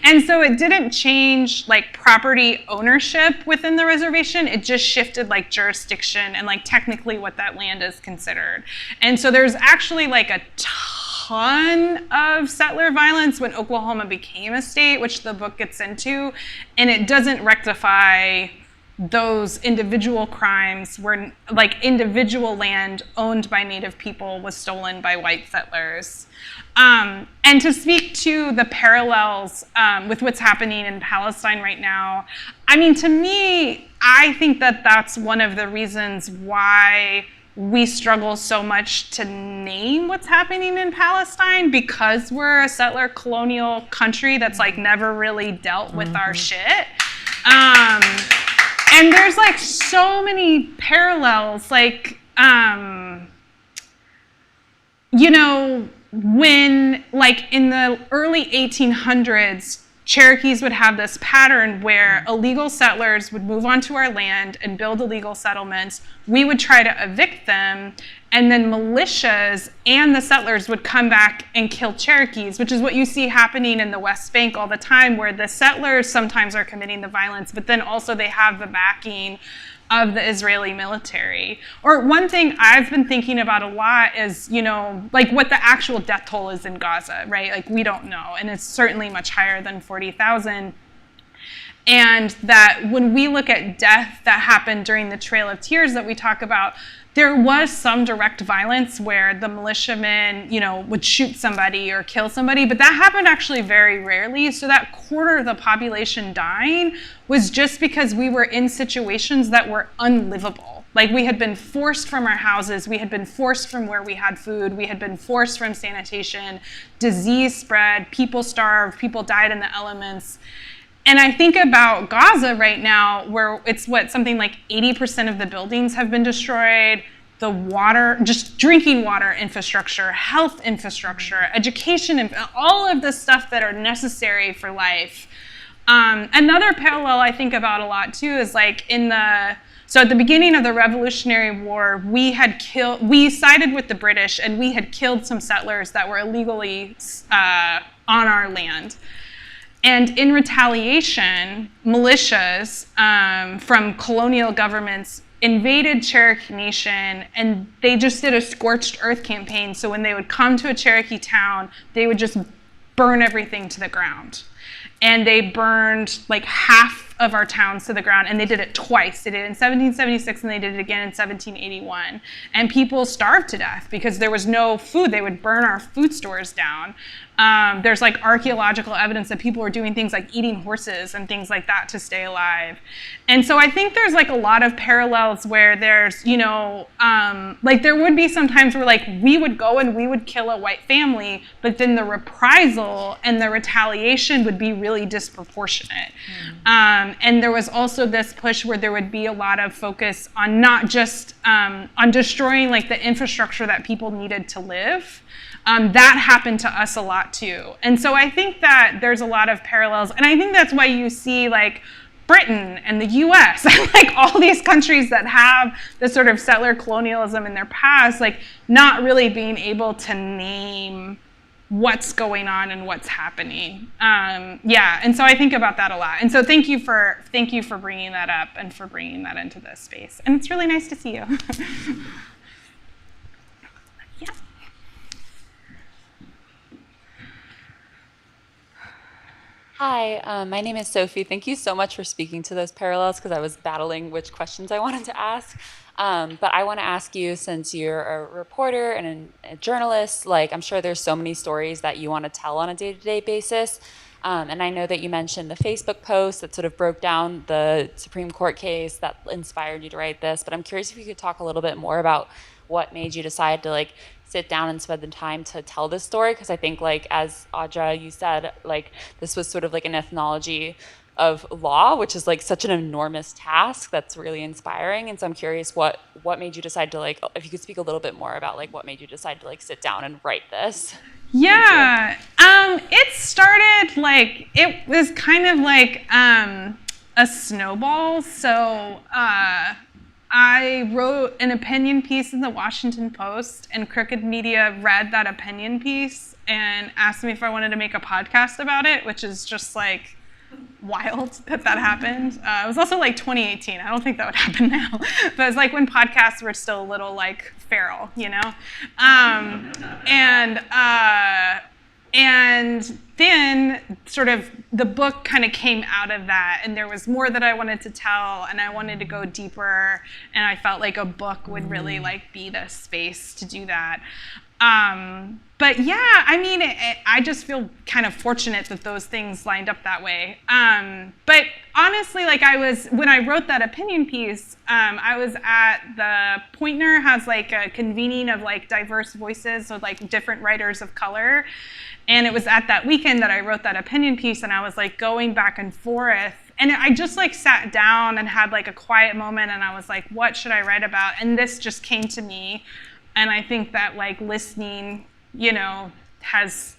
And so it didn't change like property ownership within the reservation. It just shifted like jurisdiction and like technically what that land is considered. And so there's actually like a ton of settler violence when Oklahoma became a state, which the book gets into, and it doesn't rectify those individual crimes where like individual land owned by Native people was stolen by white settlers. And to speak to the parallels with what's happening in Palestine right now, I mean, to me, I think that that's one of the reasons why we struggle so much to name what's happening in Palestine, because we're a settler colonial country that's like never really dealt with our shit. And there's like so many parallels, like, when like in the early 1800s, Cherokees would have this pattern where illegal settlers would move onto our land and build illegal settlements. We would try to evict them, and then militias and the settlers would come back and kill Cherokees, which is what you see happening in the West Bank all the time, where the settlers sometimes are committing the violence, but then also they have the backing of the Israeli military. Or one thing I've been thinking about a lot is, like what the actual death toll is in Gaza, right? Like we don't know, and it's certainly much higher than 40,000. And that when we look at death that happened during the Trail of Tears that we talk about, there was some direct violence where the militiamen, would shoot somebody or kill somebody, but that happened actually very rarely. So that quarter of the population dying was just because we were in situations that were unlivable. Like we had been forced from our houses, we had been forced from where we had food, we had been forced from sanitation, disease spread, people starved, people died in the elements. And I think about Gaza right now, where it's something like 80% of the buildings have been destroyed, the water, just drinking water infrastructure, health infrastructure, education, all of the stuff that are necessary for life. Another parallel I think about a lot too is like so at the beginning of the Revolutionary War, we sided with the British and we had killed some settlers that were illegally on our land. And in retaliation, militias from colonial governments invaded Cherokee Nation, and they just did a scorched earth campaign. So when they would come to a Cherokee town, they would just burn everything to the ground. And they burned like half of our towns to the ground, and they did it twice. They did it in 1776 and they did it again in 1781. And people starved to death because there was no food. They would burn our food stores down. There's like archaeological evidence that people were doing things like eating horses and things like that to stay alive. And so I think there's like a lot of parallels where there's, you know, like there would be some times where like we would go and we would kill a white family, but then the reprisal and the retaliation would be really disproportionate. And there was also this push where there would be a lot of focus on not just on destroying like the infrastructure that people needed to live. That happened to us a lot too. And so I think that there's a lot of parallels. And I think that's why you see like Britain and the US, like all these countries that have this sort of settler colonialism in their past, like not really being able to name what's going on and what's happening. Yeah, and so I think about that a lot. And so thank you for bringing that up and for bringing that into this space. And it's really nice to see you. Yeah. Hi, my name is Sophie. Thank you so much for speaking to those parallels because I was battling which questions I wanted to ask. But I want to ask you, since you're a reporter and a journalist, like I'm sure there's so many stories that you want to tell on a day-to-day basis. And I know that you mentioned the Facebook post that sort of broke down the Supreme Court case that inspired you to write this. But I'm curious if you could talk a little bit more about what made you decide to like sit down and spend the time to tell this story, because I think, like, as Audra, you said, like this was sort of like an ethnology of law, which is like such an enormous task that's really inspiring. And so I'm curious what made you decide to, like, if you could speak a little bit more about like what made you decide to like sit down and write this. Yeah, it started like, it was kind of like a snowball. So I wrote an opinion piece in the Washington Post, and Crooked Media read that opinion piece and asked me if I wanted to make a podcast about it, which is just like wild that happened. It was also like 2018. I don't think that would happen now. But it was like when podcasts were still a little like feral, you know? And then sort of the book kind of came out of that, and there was more that I wanted to tell, and I wanted to go deeper, and I felt like a book would really like be the space to do that. But yeah, I mean, I just feel kind of fortunate that those things lined up that way. But honestly, like when I wrote that opinion piece, I was at the Poynter has like a convening of like diverse voices, so like different writers of color. And it was at that weekend that I wrote that opinion piece, and I was like going back and forth. And I just like sat down and had like a quiet moment, and I was like, what should I write about? And this just came to me. And I think that like listening, you know, has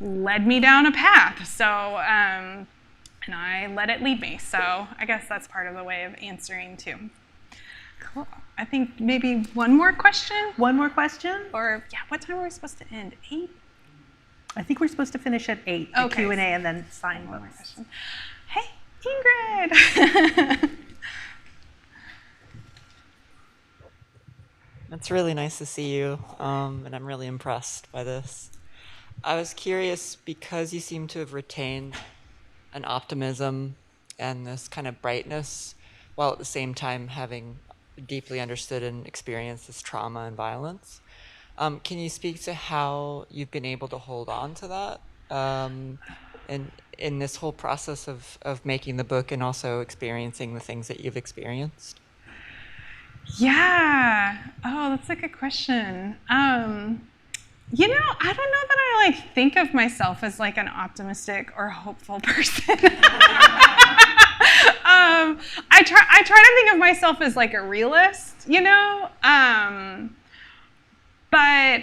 led me down a path. So, and I let it lead me. So I guess that's part of the way of answering too. Cool. I think maybe one more question. One more question? Or yeah, what time are we supposed to end? 8? I think we're supposed to finish at 8, the Okay. Q&A, and then sign One more books. question. Hey, Ingrid. It's really nice to see you, and I'm really impressed by this. I was curious, because you seem to have retained an optimism and this kind of brightness, while at the same time having deeply understood and experienced this trauma and violence. Can you speak to how you've been able to hold on to that in this whole process of making the book and also experiencing the things that you've experienced? Yeah. Oh, that's a good question. You know, I don't know that I like think of myself as like an optimistic or hopeful person. I try to think of myself as like a realist, you know? But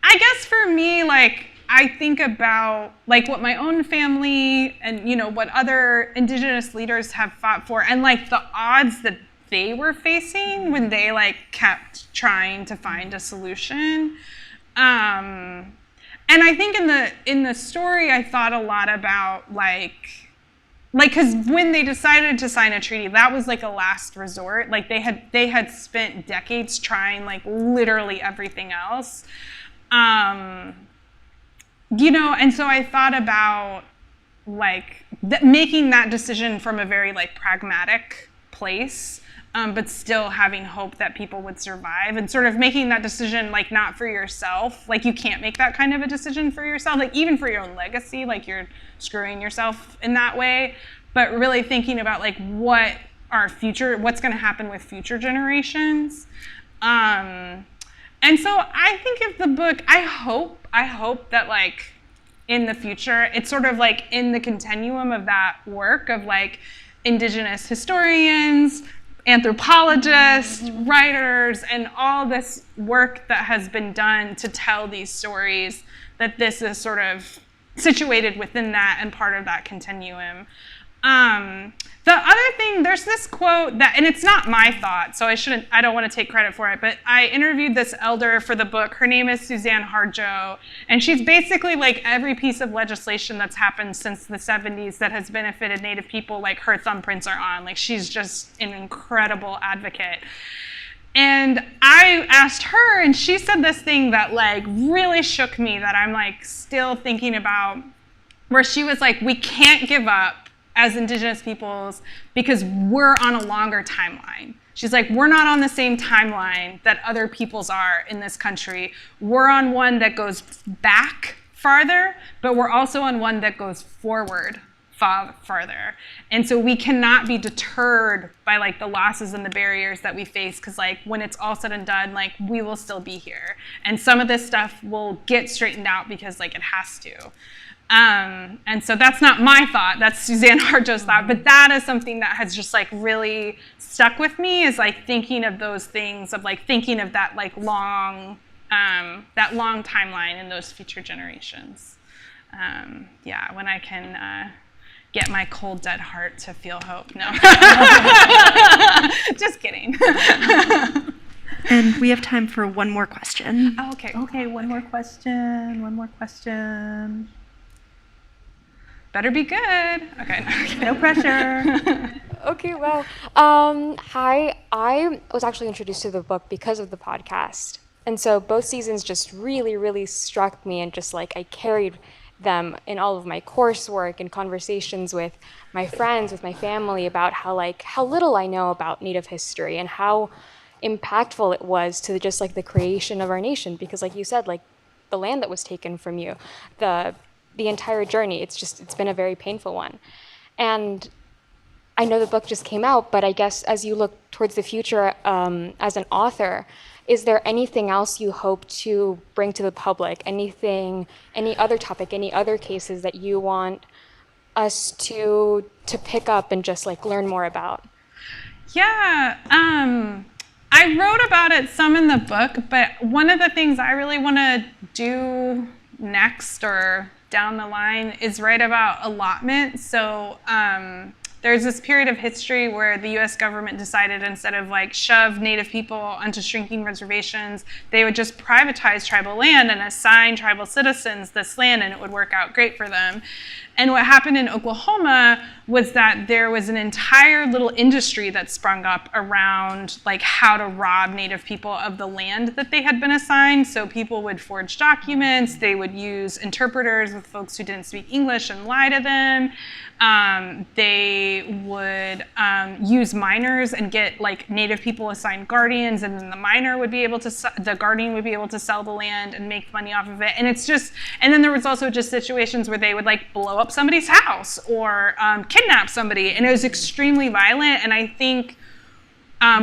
I guess for me, like, I think about like what my own family and, you know, what other Indigenous leaders have fought for, and like the odds that they were facing when they like kept trying to find a solution. And I think in the story, I thought a lot about like, because when they decided to sign a treaty, that was like a last resort. Like they had spent decades trying like literally everything else. You know, and so I thought about like making that decision from a very like pragmatic place, but still having hope that people would survive, and sort of making that decision like not for yourself. Like you can't make that kind of a decision for yourself, like even for your own legacy, like you're screwing yourself in that way, but really thinking about like what's going to happen with future generations. And so I think of the book, I hope that like in the future, it's sort of like in the continuum of that work of like Indigenous historians, anthropologists, writers, and all this work that has been done to tell these stories, that this is sort of situated within that and part of that continuum. The other thing, there's this quote that, and it's not my thought, so I don't want to take credit for it, but I interviewed this elder for the book. Her name is Suzanne Harjo, and she's basically like every piece of legislation that's happened since the 70s that has benefited Native people, like her thumbprints are on. Like she's just an incredible advocate. And I asked her, and she said this thing that like really shook me, that I'm like still thinking about, where she was like, we can't give up as Indigenous peoples because we're on a longer timeline. She's like, we're not on the same timeline that other peoples are in this country. We're on one that goes back farther, but we're also on one that goes forward farther. And so we cannot be deterred by like the losses and the barriers that we face, because like when it's all said and done, like we will still be here. And some of this stuff will get straightened out because like it has to. And so that's not my thought, that's Suzanne Harjo's thought, but that is something that has just like really stuck with me, is like thinking of those things, of like thinking of that like long timeline in those future generations. When I can get my cold dead heart to feel hope. No. Just kidding. And we have time for one more question. Oh, okay. Okay, one more question. Better be good. Okay. No pressure. Okay, well, hi. I was actually introduced to the book because of the podcast. And so both seasons just really, really struck me, and just like I carried them in all of my coursework and conversations with my friends, with my family, about how little I know about Native history and how impactful it was to just like the creation of our nation. Because like you said, like the land that was taken from you, the entire journey, it's been a very painful one. And I know the book just came out, but I guess as you look towards the future as an author, is there anything else you hope to bring to the public? Any other topic, any other cases that you want us to pick up and just like learn more about? Yeah, I wrote about it some in the book, but one of the things I really want to do next or down the line is write about allotment. So there's this period of history where the US government decided, instead of like shove Native people onto shrinking reservations, they would just privatize tribal land and assign tribal citizens this land, and it would work out great for them. And what happened in Oklahoma was that there was an entire little industry that sprung up around like how to rob Native people of the land that they had been assigned. So people would forge documents, they would use interpreters with folks who didn't speak English and lie to them. They would use minors and get like Native people assigned guardians, and then the guardian would be able to sell the land and make money off of it. And and then there was also just situations where they would like blow up somebody's house or kidnap somebody, and it was extremely violent. And I think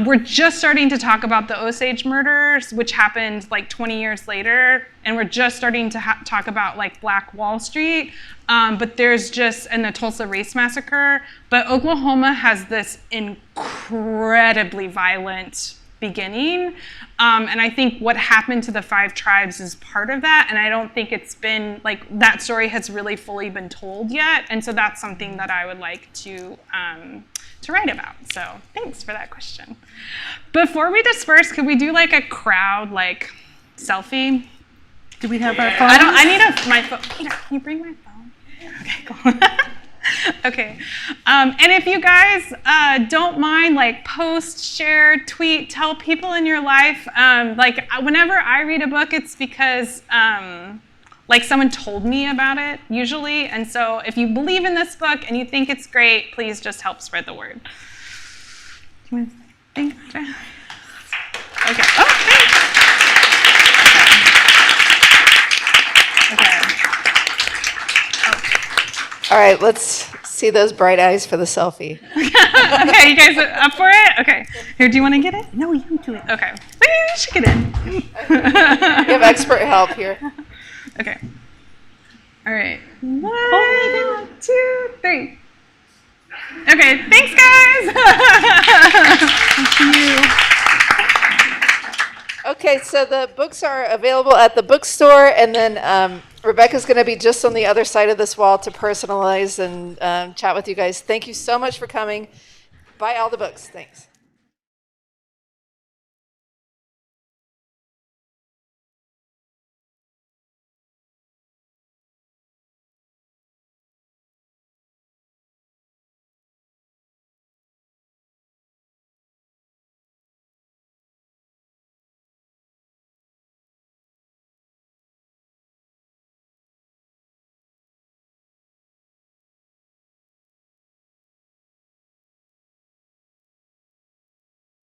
we're just starting to talk about the Osage murders, which happened like 20 years later, and we're just starting to talk about like Black Wall Street, but there's just, and the Tulsa Race Massacre, but Oklahoma has this incredibly violent beginning, and I think what happened to the 5 tribes is part of that, and I don't think it's been, like, that story has really fully been told yet, and so that's something that I would like to write about. So thanks for that question. Before we disperse, could we do like a crowd like selfie? Do we have our phone? I need my phone. Peter, can you bring my phone? Okay, cool. Okay. And if you guys don't mind, like post, share, tweet, tell people in your life. Like whenever I read a book, it's because like someone told me about it usually. And so if you believe in this book and you think it's great, please just help spread the word. Do you want to think? Okay. Oh, thanks. Okay. All right, let's see those bright eyes for the selfie. Okay, you guys up for it? Okay. Here, do you want to get it? No, you do it. Okay. Wait, you should get in. We have expert help here. Okay. All right. 1, 2, 3. Okay, thanks, guys. Thank you. Okay, so the books are available at the bookstore, and then Rebecca's going to be just on the other side of this wall to personalize and chat with you guys. Thank you so much for coming. Buy all the books. Thanks.